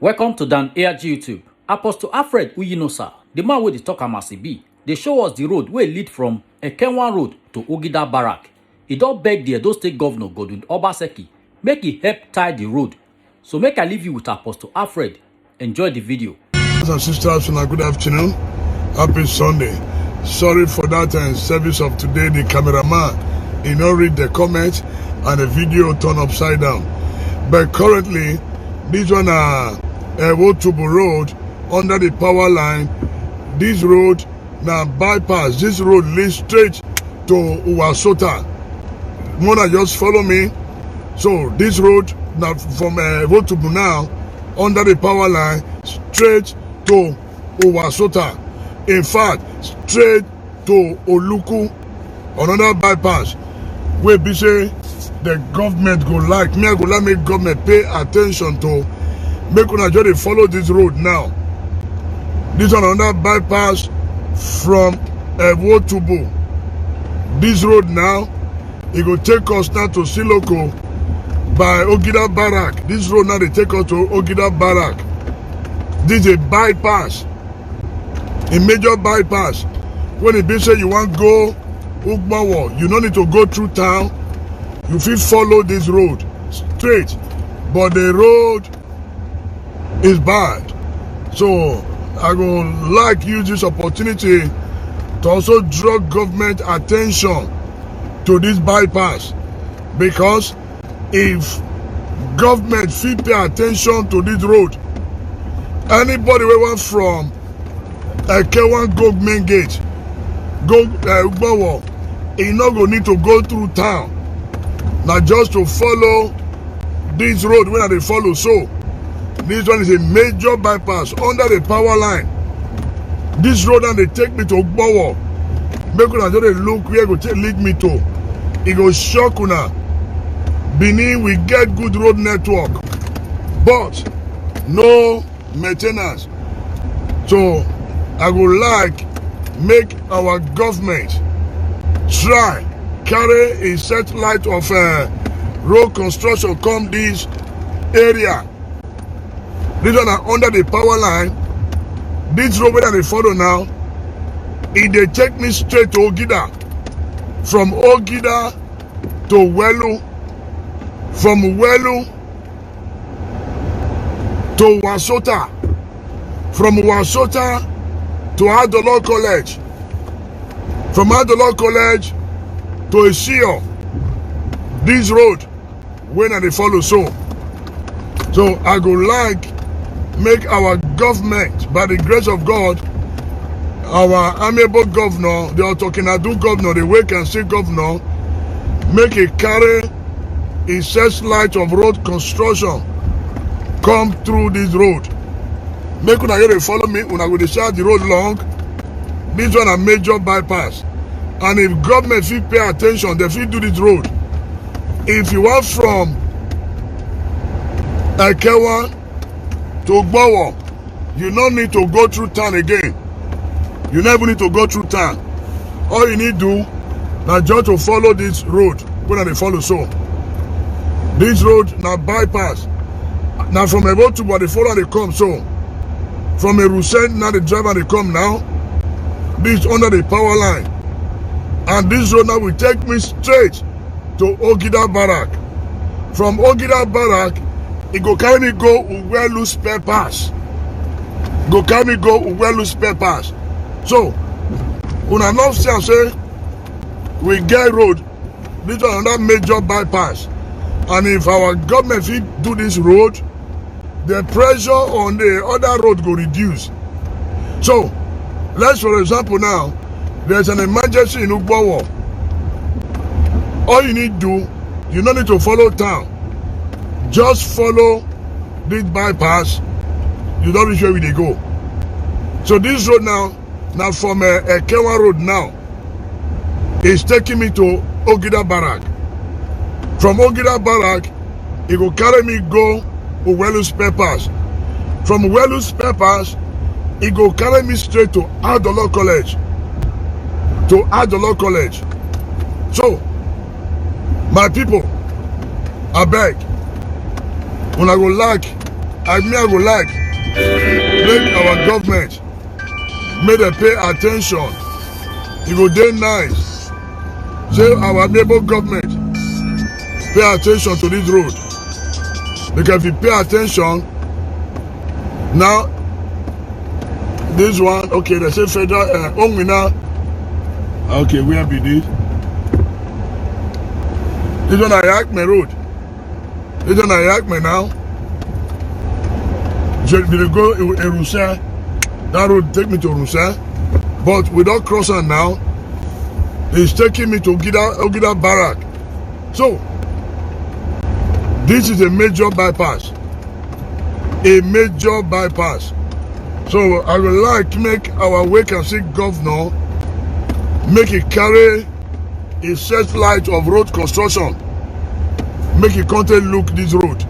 Welcome to Dan ARG YouTube. Apostle Alfred Uyinosa, the man wey dey talk am as e be, dey show us the road wey lead from Ekenwan Road to Ogida Barrack. He don beg the Edo State Governor Godwin Obaseki make he help tie the road. So make I leave you with Apostle Alfred. Enjoy the video. Brothers and sisters, good afternoon. Happy Sunday. Sorry for that service of today. The cameraman, he not read the comment and the video turned upside down. But currently, this one Wotubu Road under the power line. This road now bypass. This road leads straight to Uwasota. Mona, just follow me. So this road now from Wotubu now under the power line straight to Uwasota. In fact, straight to Oluku, another bypass. Where be say the government go like me, I go like make government pay attention to make una just follow this road now. This one another bypass from Wotubu. This road now, it go take us now to Siloko by Ogida Barrack. This road now they take us to Ogida Barrack. This is a bypass, a major bypass. When it be say you want go Ugbawo, you don't need to go through town. You fit follow this road straight, but the road is bad. So I go like use this opportunity to also draw government attention to this bypass, because if government fit pay attention to this road, anybody wey want from Ekenwan go main gate, go Ugbawo, he no go need to go through town. Now just to follow this road when they follow. So this one is a major bypass under the power line. This road and they take me to Ugbawo. Make una just look where go take lead me to. It go shock una. Benin we get good road network, but no maintenance. So I would like make our government try carry a satellite of road construction come this area. This one are under the power line. This road that they follow now, if they take me straight to Ogida, from Ogida to Welu, from Welu to Wasota, from Wasota to Adolo College, from Adolo College to Isio. This road when they follow. So I go like make our government, by the grace of God, our amiable governor, the Otokinadu governor, the Wake and See governor, make a carry a searchlight of road construction come through this road. Make una here follow me, una go decide the road long. This one a major bypass. And if government fit pay attention, they fit do this road. If you want from Ekenwan to Ugbawo, you don't need to go through town again. You never need to go through town. All you need to do now just to follow this road when they follow. So this road now bypass. Now from Wotubu they follow they come. So from Erusen now the driver they come now. This under the power line. And this road now will take me straight to Ogida Barrack. From Ogida Barrack, it go carry me go Uwelu Spare Pass. Go carry me go Uwelu Spare Pass. So, una know say we get road. This is another major bypass. And if our government fit do this road, the pressure on the other road go reduce. So, let's for example now, there's an emergency in Ugbawo. All you need to do, you don't need to follow town. Just follow this bypass. You don't reach where they go. So this road now from Ekenwan Road now, is taking me to Ogida Barrack. From Ogida Barrack, it will carry me go Uwelu Spare Pass. From Uwelu Spare Pass, it will carry me straight to Adolo College. To Adolo College. So, my people, I beg, when I go like I would like make our government make them pay attention. It go dey nice. Say our neighbor government pay attention to this road. Because if you pay attention, now this one, okay, they say federal Ongwina. Okay, where be this? This one Ayakme road. This one Ayakme now. Did you go Erusa? That road take me to Erusa. But without crossing now, it's taking me to Ogida Barrack. So, this is a major bypass. A major bypass. So, I would like to make our vacancy governor make it carry a satellite of road construction. Make it content look this road.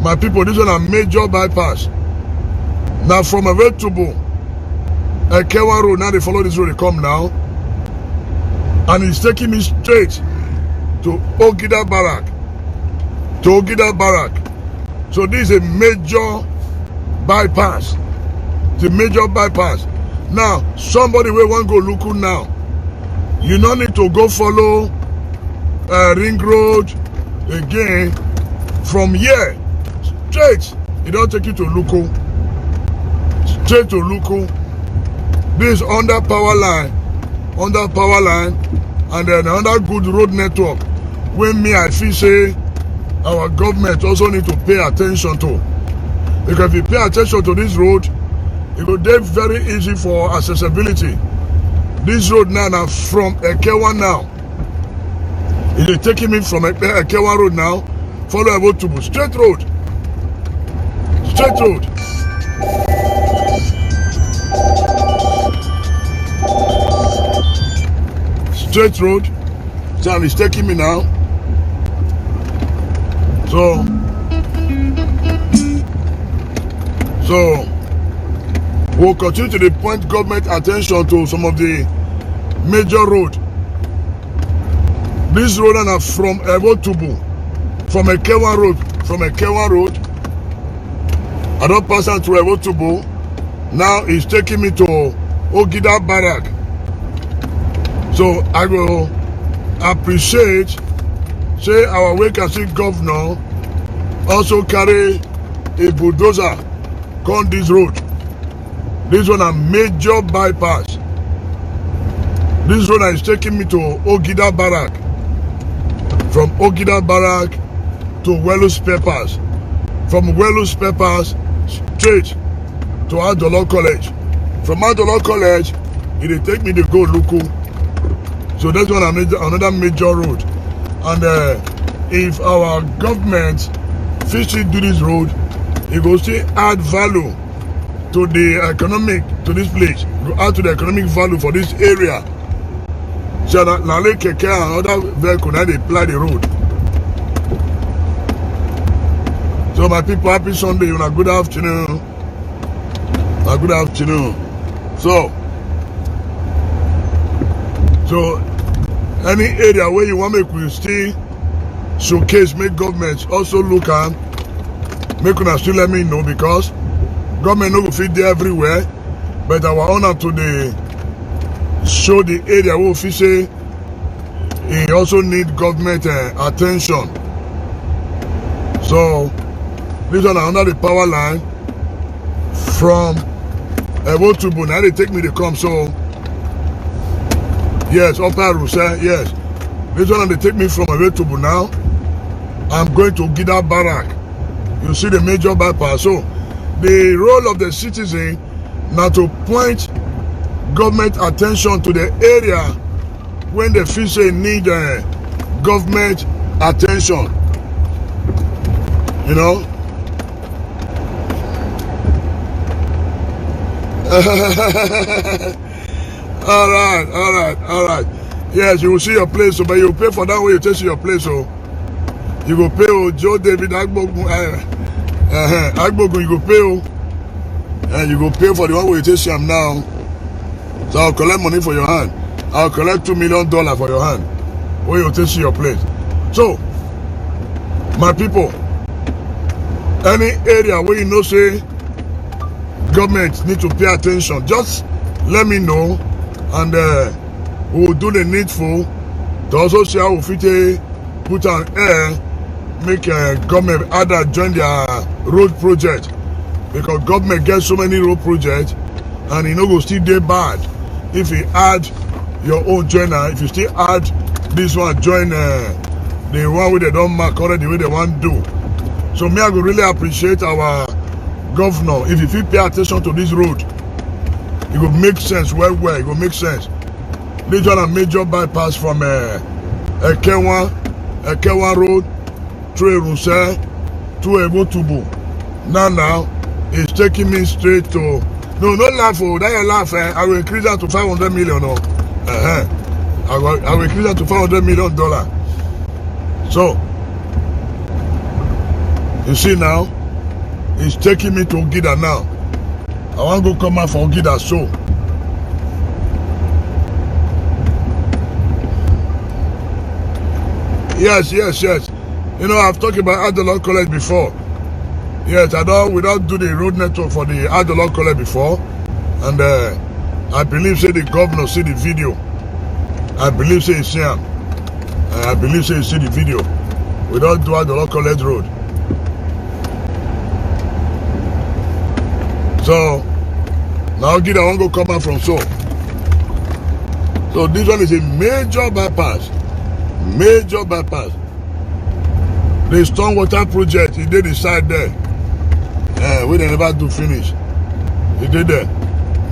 My people, this is a major bypass. Now from a way to Ekewan Road, now they follow this road, they come now. And it's taking me straight to Ogida Barrack. To Ogida Barrack. So this is a major bypass. It's a major bypass. Now, somebody will want to go look now. You don't need to go follow Ring Road again. From here, straight, it don't take you to Luko. Straight to Luko. This is under power line, and then another good road network. When me, I feel say our government also need to pay attention to. Because if you pay attention to this road, it will be very easy for accessibility. This road now from Ekewan now. It is taking me from Ekewan Road now, follow about to straight road. Straight road. Straight road. So it's taking me now. So we'll continue to point government attention to some of the major road. This road are from Ebotubu, from Ekewan Road. I don't pass on to Ebotubu. Now it's taking me to Ogida Barrack. So I will appreciate, say our vacancy governor also carry a bulldozer on this road. This one a major bypass. This road is taking me to Ogida Barrack. From Ogida Barrack to Wellus Peppers. From Wellus Peppers straight to Adolo College. From Adolo College, it will take me to go Luku. So that's one another major road. And if our government physically do this road, it will still add value to the economic, to this place. It will add to the economic value for this area. So that Nale Keke and other vehicles now they apply the road. So my people, happy Sunday, and a good afternoon. A good afternoon. So any area where you want me to still showcase, make governments also look at, make una still let me know, because government no go fit there everywhere, but our honor to the show the area where we say it also need government attention. So this one under the power line from Ebotubu. Now they take me to come. So yes, Upper Rusa, yes. This one they take me from Ebotubu now. I'm going to Ogida Barrack. You see the major bypass. So the role of the citizen now to point government attention to the area when the feel say need government attention. You know. all right. Yes, you will see your place, so, but you pay for that way you take your place. So you go pay Joe David Agbogun. Agbogun, you go pay, and you go pay for the one where you take him now. So I'll collect money for your hand. I'll collect $2 million for your hand where you take your place. So my people, Any area where you know say government need to pay attention, just let me know, and we will do the needful to also see how we fit put an air, make government either join their road project, because government gets so many road projects and e no go still dey bad if you add your own joiner. If you still add this one join the one wey they don mark already wey they wan do. So me, I go really appreciate our governor if you fit pay attention to this road. It go make sense well. It go make sense. This one a major bypass from Ekenwan Road through Erunse to Ebotubu. Now it's taking me straight to. No laugh, oh, that you laugh. I will increase that to 500 million. Oh. I will increase that to $500 million. So you see now, it's taking me to Ogida now. I want to go come out for Ogida so. Yes. You know, I've talked about Adolon College before. Yes, we don't do the road network for the Adolon College before. And I believe say the governor see the video. I believe say he see him. I believe say he see the video. We don't do Adolon College Road. So now Ogida won't go come out from so. So this one is a major bypass. Major bypass. The stormwater project, he did the side there. We they never do finish. He did there.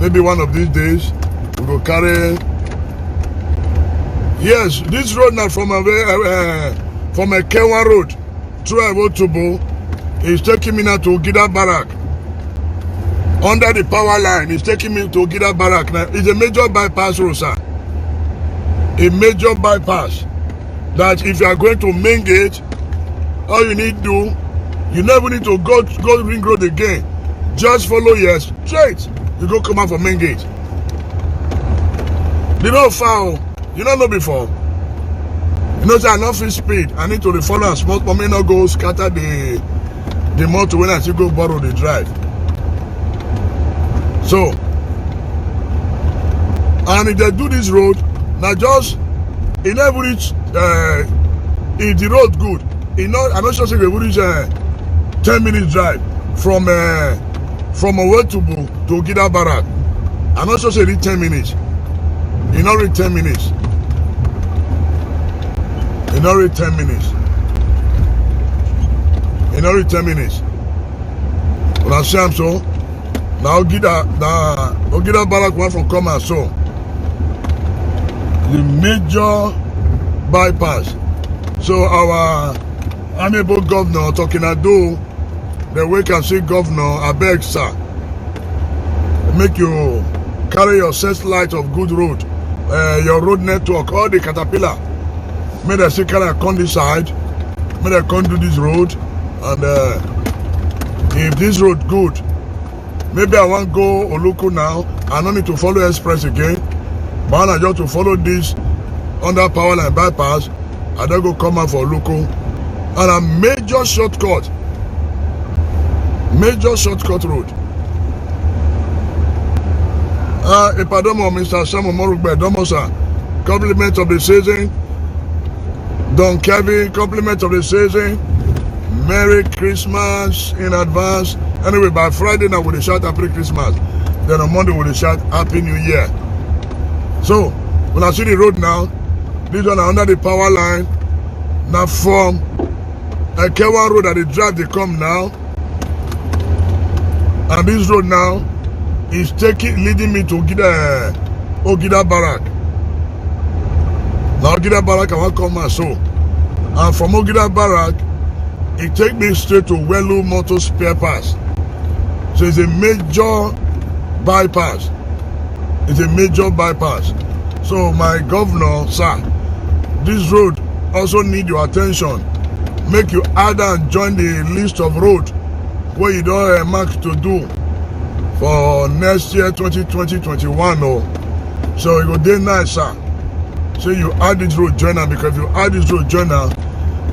Maybe one of these days we go carry. Yes, this road now from Ekenwan Road through Ebotubu is taking me now to Ogida Barrack. Under the power line, it's taking me to Ogida Barrack now. It's a major bypass road, sir. A major bypass. That if you are going to main gate, all you need to do, you never need to go ring road again. Just follow here straight. You go come out from main gate. You know foul. You don't know before. You know say I not free speed. I need to follow and small for me not go scatter the motor when I still go borrow the drive. So, and if they do this road, now just it never reach if the road good. I'm not sure if they will reach 10 minutes drive from Owatubu to Ogida Barrack. I'm not sure if they reach 10 minutes. It not reach 10 minutes. It not reach 10 minutes. It not reach 10 minutes. When I say I'm so, now Ogida Barrack one from come and so. The major bypass. So our honorable governor talking ado, the way can see governor, I beg sir, make you carry your light of good road, your road network, all the caterpillar. May they say carry come this side, may they come do this road, and if this road good, maybe I want go Oluku now. I don't need to follow express again, but I just to follow this under power line bypass. I don't go come out for Oluku, and a major shortcut road. Ipadomo, Mr. Samuel Morugbe, Domosa, compliment of the season. Don Kevin, compliment of the season. Merry Christmas in advance. Anyway, by Friday now we'll shout Happy Christmas. Then on Monday we'll shout Happy New Year. So, when I see the road now, this one under the power line. Now from Ekenwan Road that they drive, they come now. And this road now is leading me to Ogida Barrack. Now Ogida Barrack I want to come and so. And from Ogida Barrack, it take me straight to Welu Motor Spare Parts. So it's a major bypass. It's a major bypass. So my governor, sir, this road also need your attention. Make you add and join the list of road where you don't mark to do for next year 2020-21. Oh. So it go day nice, sir. So you add this road joiner, because if you add this road joiner,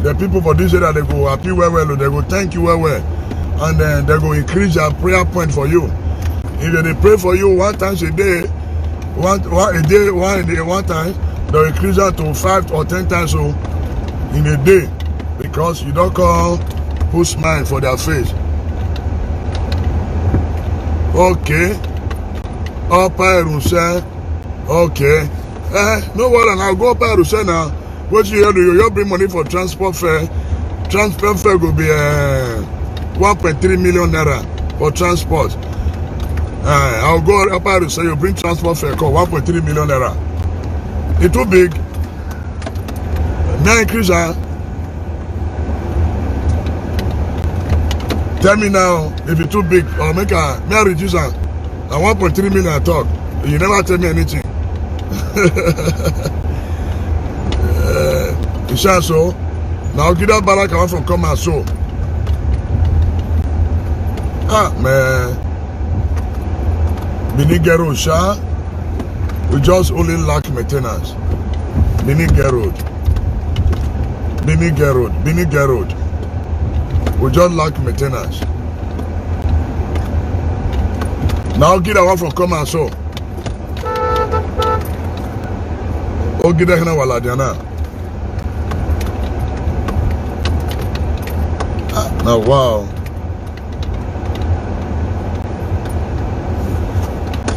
the people for this area they go happy well, they go thank you well. and then they go increase their prayer point for you. If they pray for you one time a day, one time, they'll increase that to 5 or 10 times so in a day, because you don't come put smile for their face. Okay. Upper Rusa. Okay. No worry, I'll go up Rusa now. What you do? You bring money for transport fare. Transport fare will be 1.3 million naira for transport. I'll go up Rusa. You bring transport fare called 1.3 million naira. It's too big. Now increase. Tell me now if it's too big, or may I reduce it? I 1.3 million I talk. You never tell me anything. You say so? Now get that barak I want from come and so. Ah man. Bini Gero Sha. We just only lack maintenance. Bini Gerod. We just lack maintenance. Now get that one from come and so. Oh, get that here Waladiana. Now wow.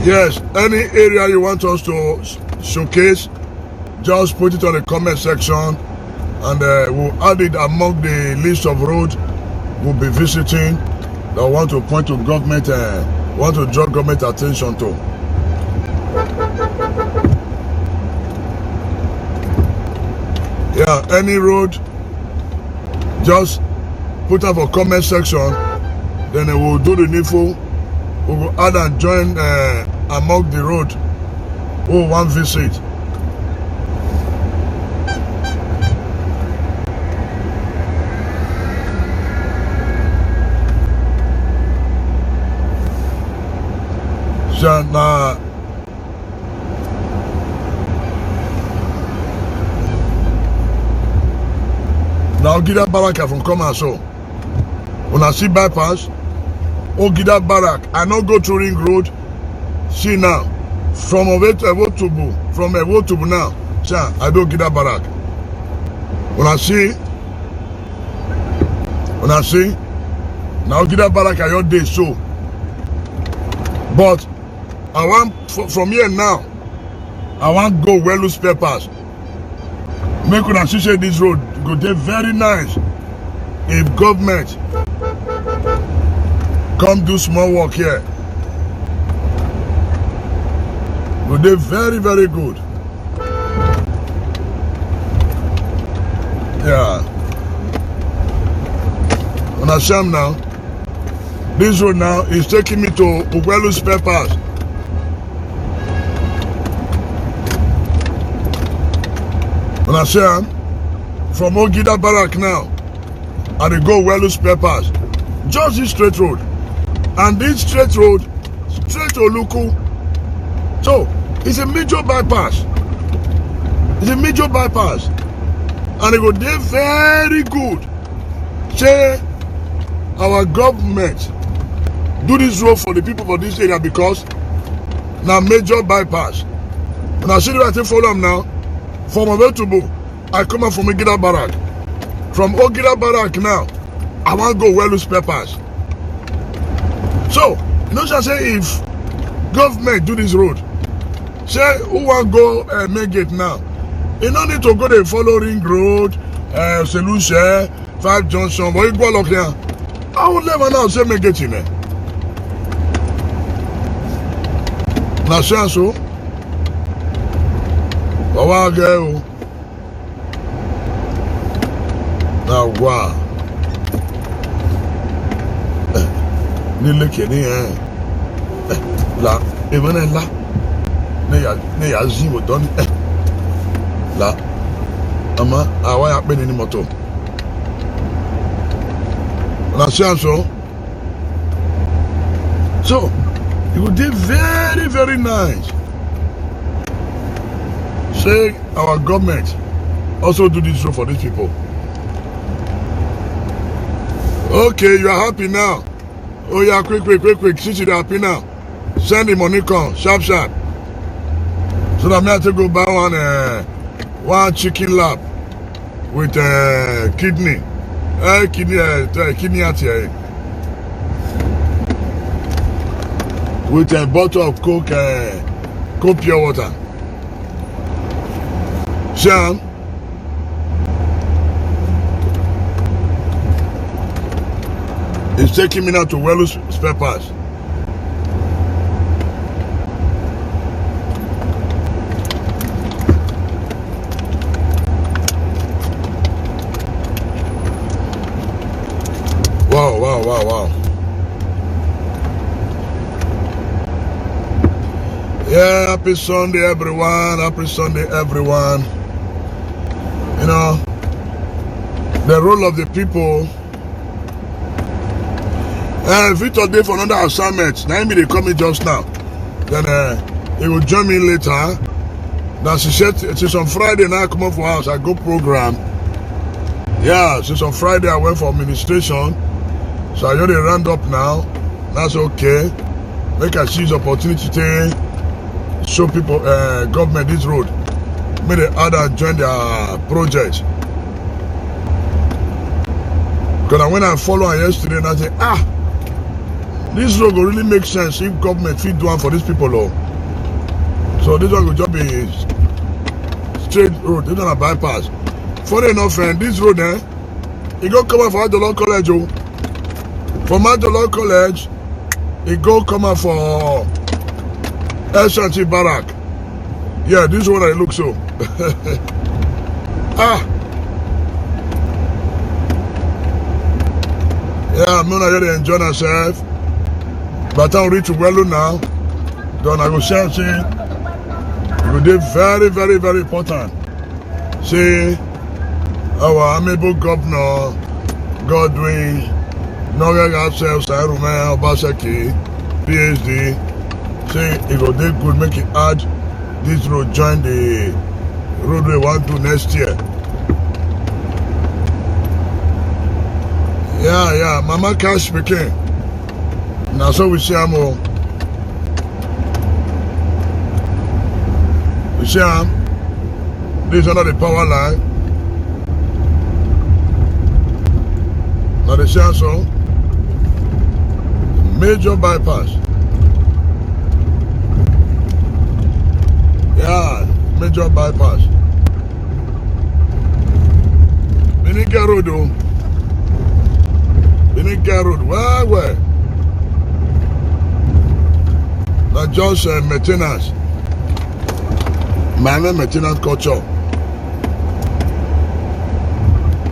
Yes, any area you want us to showcase, just put it on the comment section, and we'll add it among the list of roads we'll be visiting that want to point to government and want to draw government attention to. Yeah, any road, just put up a comment section, then we'll do the needful. We will add and join among the road who want visit. So now get that barrack from come and so. When I see bypass, oh get that barrack. I not go to Ring Road. See now, from Ewotubu now. See, I don't get that barrack. When I see, now get that barrack I your day so. But I want from here now. I want go well lose papers. Make una see say this road go dey very nice if government come do small work here. Go dey very, very good. Yeah. When I see now, this road now is taking me to Ugwelu Spare Parts. When I say from Ogida Barrack now, and they go Ugwelu Spare Parts. Just this straight road. And this straight road, straight to Oluku. So, it's a major bypass. It's a major bypass. And it go dey very good. Say, our government do this road for the people for this area because now major bypass. And I see the right thing for them now. From Obetubu, I come out from Ogida Barrack. From Ogida Barrack now, I want to go well with Spare Parts. So, you know what I say, if government do this road, say who want to go make it now? You don't need to go the follow Ring Road, Solution, 5 Junction, but you go look here. I would never now say make it in there. Now, say so. Now, wow. Nílé kìíní la even la ne ya zi mo don la ama awa ya pe ni moto na so it would be very, very nice. Say our government also do this road for these people. Okay, you are happy now. Oh yeah, quick. Since you're happy now, send the money come, sharp. So that I have to go buy one chicken lap with kidney. Kidney at here. With a bottle of Coke pure water. Sam. It's taking me now to Wellus Spare Parts. Wow. Yeah, happy Sunday, everyone. You know, the role of the people. Victor Day for another assignment. Now they call me just now. Then he will join me later. Now she said since on Friday now I come up for house. I go program. Yeah, since on Friday I went for administration. So I already round up now. That's okay. Make I seize opportunity to show people government this road. Make the other join their project. Because when I follow her yesterday and I say, this road will really make sense if government feed one for these people. So this one will just be straight road. This one a bypass. Funny enough, this road it go come out for Adolor College. From Adolor College, it go come out for S&T Barrack. Yeah, this one I look so. Yeah, I'm not really enjoying myself. But I'll reach Welu now. Then I go say, it will be very important. See, our amiable governor, Godwin, Nogaga ourselves, Saruman, Obaseki, PhD, say it will be good, make it add this road, join the roadway 1-2 next year. Yeah, Mama Cash speaking. Now so we see him. We see him. This is under the power line. Now they see him so. Major bypass. Yeah, major bypass. Beninga Road though. Beninga Road, where? Not just maintenance. My maintenance culture.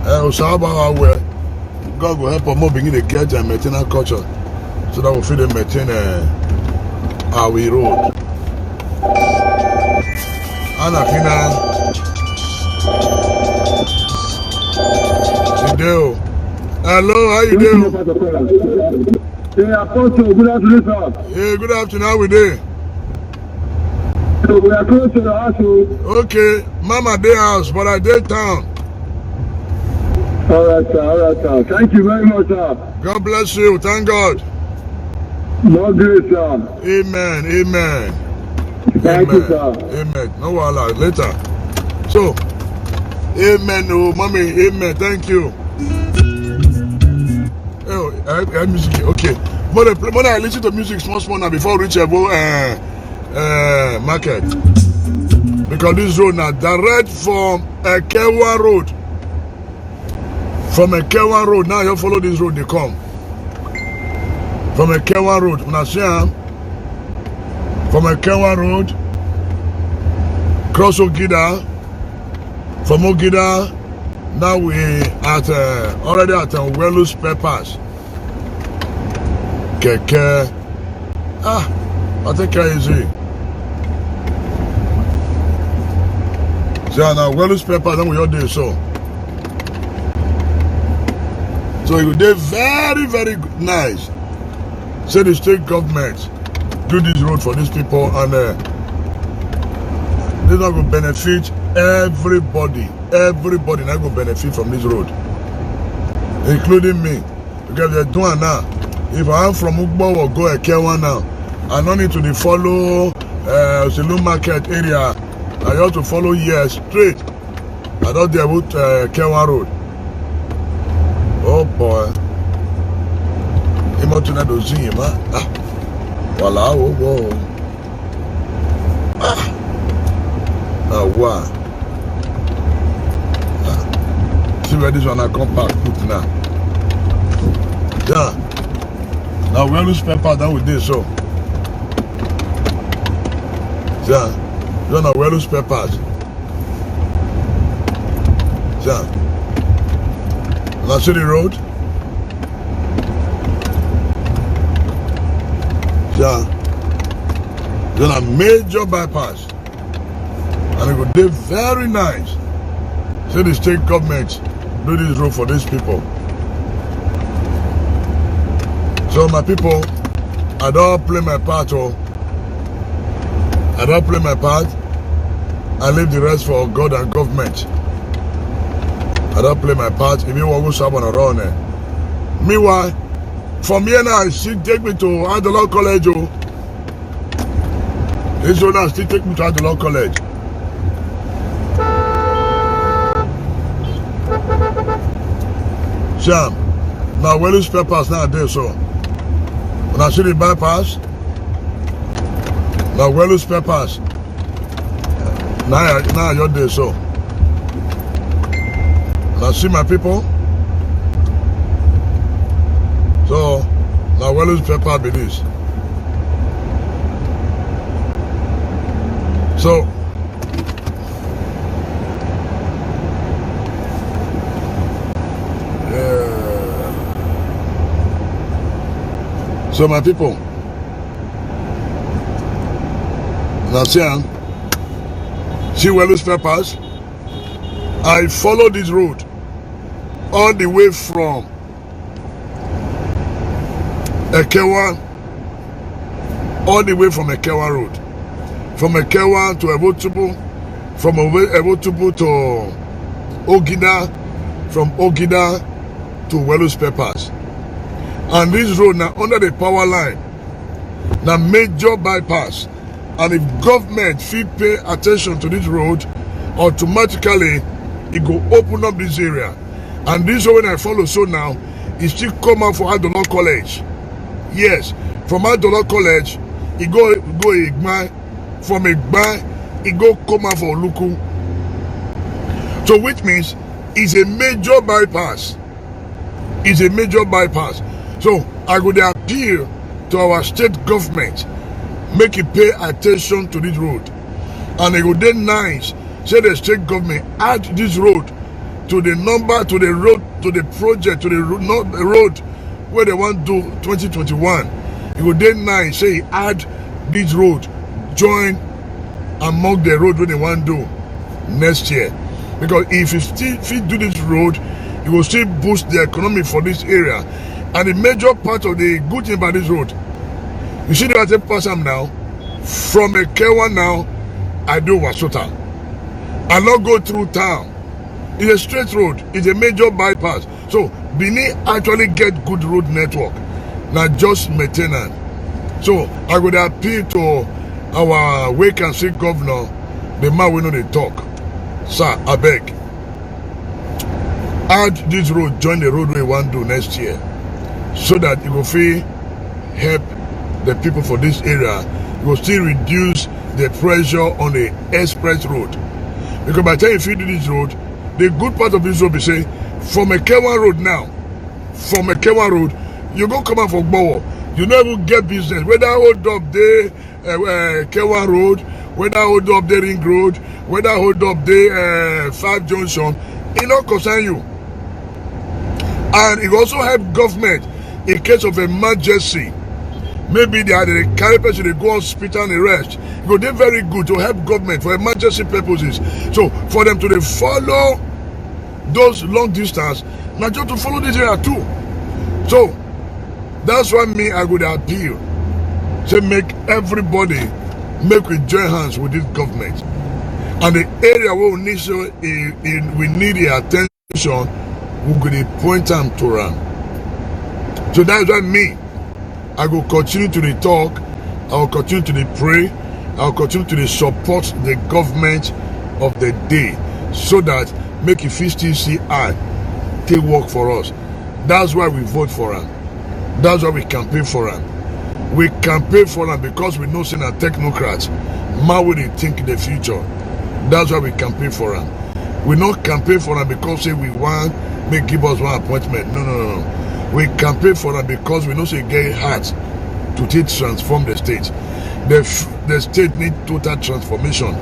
Where God will help us more begin to get a maintenance culture so that we feel to maintain our road. Anakina. Hello, how you doing? Hey, Apostle, good afternoon, sir. Yeah, good afternoon. How we doing? So we are close to the house. Okay, Mama day house, but I day town. All right, sir. Thank you very much, sir. God bless you. Thank God. More grace, sir. Amen. Thank you, sir. Amen. No wahala. Later. So, amen. Oh, mommy. Amen. Thank you. Oh, music. Okay. When I listen to music small now before reach market. Because this road now direct from Ekewa Road. From Ekewa Road, now you follow this road, they come. From Ekewa Road, when I see them, from Ekewa Road, cross Ogida, from Ogida, now we at already at Wellus Spare Parts. Keke. I think I easy. So now Wellus Spare Parts, then we all do so. So it would be very nice. Say the state government do this road for these people, and they're not going to benefit everybody. Everybody not going to benefit from this road, including me, because they're doing now. If I am from Ugbo or go Ekewa now, I don't need to dey follow Selu Market area. I have to follow here straight. I don't dey about Ekewa Road. Oh boy. Imo tuna do zi ma. Ah. Wala wo wo. Ah. Ah wow. Ah. See where this one I come back put now. Yeah. Now we lose paper down with this so. Yeah. You know we lose papers. Yeah. Now see the road. Yeah. Then a major bypass. And it would be very nice. See the state government do this road for these people. So my people, I don't play my part. I don't play my part. I leave the rest for God and government. I don't play my part. If you want to go someone around there. Meanwhile, from here now, she take me to Adelaide College. This one now still take me to Adelaide College. Sham. Now we lose papers nowadays, so when I see the bypass, now we lose papers. Now you're there, so now see my people. So now we lose paper be this. So so my people, now see where those papers. I follow this road all the way from Ekewa, all the way from Ekewa Road, from Ekewa to Ebotubu, from Ebotubu to Ogida, from Ogida to Wellus Peppers. And this road now under the power line, now major bypass. And if government fit pay attention to this road, automatically it go open up this area. And this road when I follow so now, it still come out for Adelaide College. Yes, from Adelaide College, it go Igba, from Igba, it go come out for Oluku. So which means it's a major bypass. It's a major bypass. So I would appeal to our state government, make it pay attention to this road. And it would then nice, say the state government add this road to the number, to the road, to the project, to the road where they want to do 2021. It would then nice, say add this road, join among the road where they want to do next year. Because if you do this road, it will still boost the economy for this area. And the major part of the good thing about this road, you see that I pass them now, from Ekewa now, I do Wasota. I not go through town. It's a straight road. It's a major bypass. So Benin actually get good road network, not just maintenance. So I would appeal to our Wake and See governor, the man we know they talk. Sir, I beg, add this road, join the road we want to do next year, so that it will feel help the people for this area. It will still reduce the pressure on the express road. Because by the time if you do this road, the good part of this road be say, from Ekewa Road now, from Ekewa Road, you go come out for Bowo, you never get business. Whether hold up the Ekewa Road, whether hold up the Ring Road, whether hold up the 5 Junction, it not concern you. And it also help government in case of emergency. Maybe they are the carry person, they go hospital and rest. It would be very good to help government for emergency purposes. So for them to follow those long distance, not just to follow this area too. So that's why me I would appeal to make everybody make we join hands with this government. And the area where we need we need the attention, we could point them to run. So that's why me I will continue to talk, I will continue to pray, I will continue to support the government of the day, so that make it fit still see I take work for us. That's why we vote for him. That's why we campaign for him. We campaign for him because we know saying a technocrats, man, will they think in the future. That's why we campaign for him. We not campaign for him because say we want make give us one appointment. No. We campaign for him because we know say get hard to take transform the state. The state need total transformation.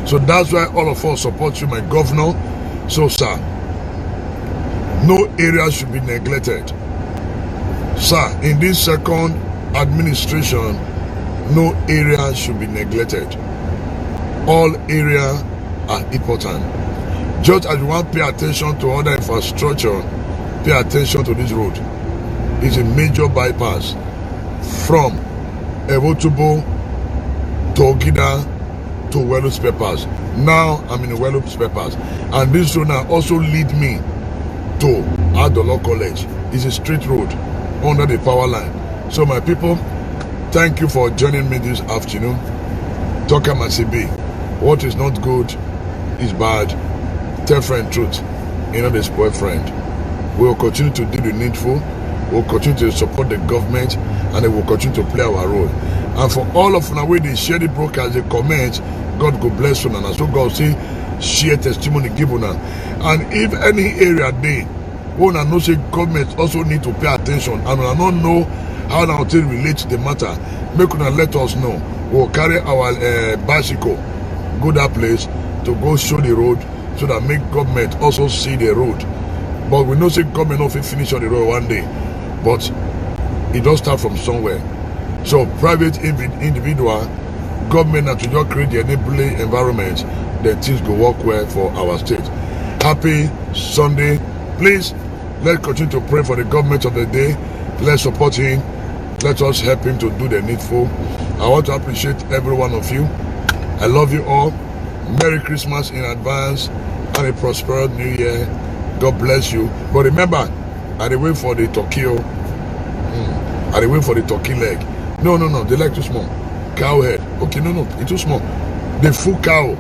So that's why all of us support you, my governor. So, sir, no area should be neglected. Sir, in this second administration, no area should be neglected. All areas are important. Just as you want to pay attention to other infrastructure, pay attention to this road. It's a major bypass from Ewotubo to Ogida to Welu Peppers. Now I'm in Welu Peppers, and this road now also lead me to Adolo College. It's a straight road under the power line. So my people, thank you for joining me this afternoon. Talk Amasibi. What is not good is bad. Tell friend truth, they spoil friend. We will continue to do the needful. We will continue to support the government, and they will continue to play our role. And for all of now, where they share the broadcast, they comment, God go bless you, and so God say share testimony give una. And if any area they wanna know say government also need to pay attention, and I don't know how now to relate to the matter, make una let us know. We'll carry our bicycle, go that place to go show the road, so that make government also see the road. But we know say government not finish on the road one day, but it does start from somewhere. So private individual, government have to just create the enabling environment that things go work well for our state. Happy Sunday. Please, let's continue to pray for the government of the day. Let's support him. Let us help him to do the needful. I want to appreciate every one of you. I love you all. Merry Christmas in advance and a prosperous New Year. God bless you. But remember, I wait for the turkey. I wait for the turkey leg. No, the leg too small. Cow head. Okay, no, it's too small. The full cow,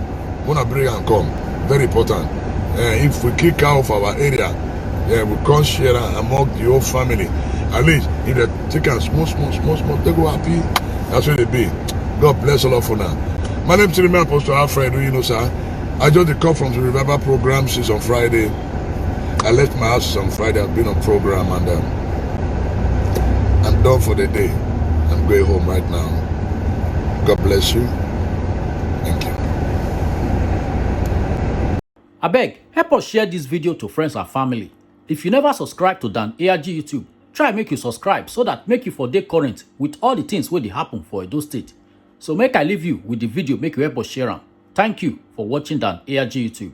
wanna bring and come. Very important. If we kill cow for our area, we can't share among the whole family. At least if they take a small, they go happy. That's what they be. God bless all of you now. My name is Apostle Alfred, sir. I just come from the revival program since on Friday. I left my house on Friday. I've been on program, and I'm done for the day. I'm going home right now. God bless you. Thank you. Abeg, help us share this video to friends and family. If you never subscribe to Dan ARG YouTube, try make you subscribe so that make you for dey current with all the things wey dey happen for Edo State. So make I leave you with the video, make you help us share am. Thank you for watching Dan ARG YouTube.